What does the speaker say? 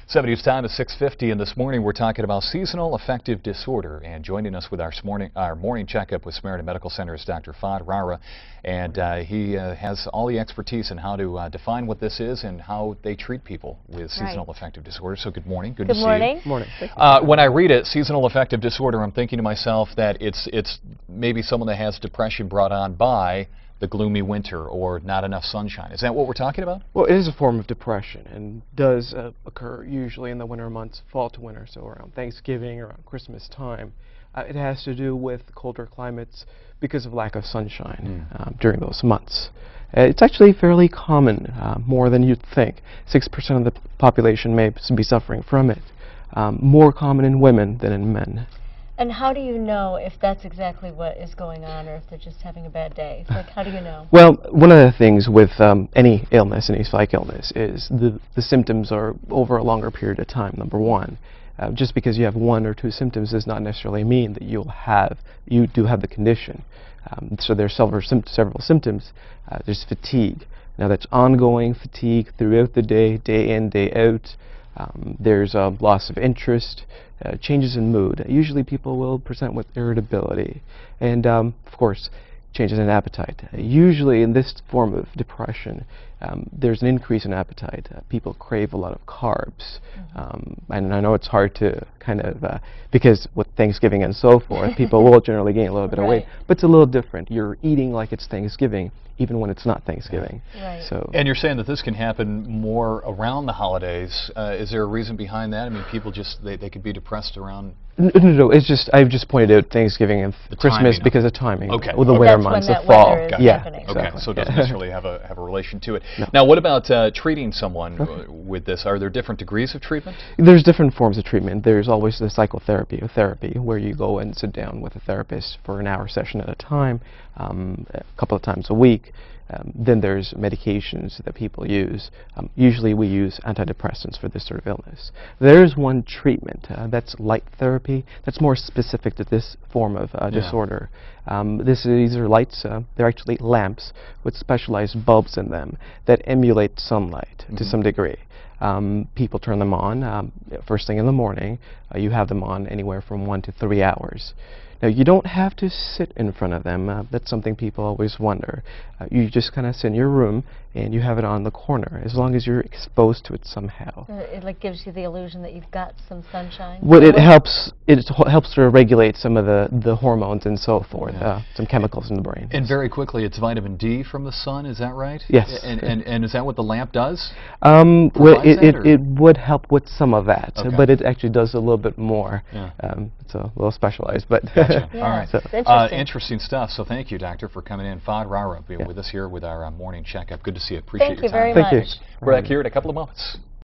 70's time is 6:50, and this morning we're talking about seasonal affective disorder. And joining us with our morning checkup with Samaritan Medical Center is Dr. Fahd Rawra, and he has all the expertise in how to define what this is and how they treat people with seasonal affective disorder. So good morning. Good to see you. Good morning. When I read it, seasonal affective disorder, I'm thinking to myself that it's maybe someone that has depression brought on by the gloomy winter or not enough sunshine. Is that what we're talking about? Well, it is a form of depression and does occur usually in the winter months, fall to winter, so around Thanksgiving, around Christmas time. It has to do with colder climates because of lack of sunshine during those months. It's actually fairly common, more than you'd think. 6% of the population may be suffering from it. More common in women than in men. And how do you know if that's exactly what is going on or if they're just having a bad day? Like, how do you know? Well, one of the things with any illness, any psych illness, is the symptoms are over a longer period of time, number one. Just because you have one or two symptoms does not necessarily mean that you do have the condition. So there's several symptoms. There's fatigue. Now that's ongoing fatigue throughout the day, day in, day out. There's a loss of interest, changes in mood. Usually people will present with irritability and, of course, changes in appetite. Usually in this form of depression, there's an increase in appetite. People crave a lot of carbs. And I know it's hard to kind of, because with Thanksgiving and so forth, people will generally gain a little bit of weight, but it's a little different. You're eating like it's Thanksgiving, even when it's not Thanksgiving. So. And you're saying that this can happen more around the holidays. Is there a reason behind that? I mean, people just, they could be depressed around... No, it's just, I've just pointed out Thanksgiving and Christmas because of timing. Okay. With the winter months, the fall. Happening. Okay, so it doesn't necessarily have a relation to it. No. Now, what about treating someone with this? Are there different degrees of treatment? There's different forms of treatment. There's always the psychotherapy or therapy, where you go and sit down with a therapist for an hour session at a time, a couple of times a week. Then there's medications that people use. Usually we use antidepressants for this sort of illness. There's one treatment, that's light therapy, that's more specific to this form of disorder. These are lights, they're actually lamps with specialized bulbs in them that emulate sunlight to some degree. People turn them on first thing in the morning. You have them on anywhere from 1 to 3 hours. Now, you don't have to sit in front of them. That's something people always wonder. You just kind of sit in your room and you have it on the corner, as long as you're exposed to it somehow. It like gives you the illusion that you've got some sunshine? Well, it helps to regulate some of the hormones and so forth, some chemicals in the brain. And very quickly, it's vitamin D from the sun, is that right? Yes. And is that what the lamp does? Well, it would help with some of that, but it actually does a little bit more. It's a little specialized, but... Gotcha. Yeah, all right. So, interesting. Interesting stuff. So thank you, Doctor, for coming in. Fahd Rawra being with us here with our morning checkup. Good to see you. Appreciate your time. Thank you very much. Thank you. We're back here in a couple of moments.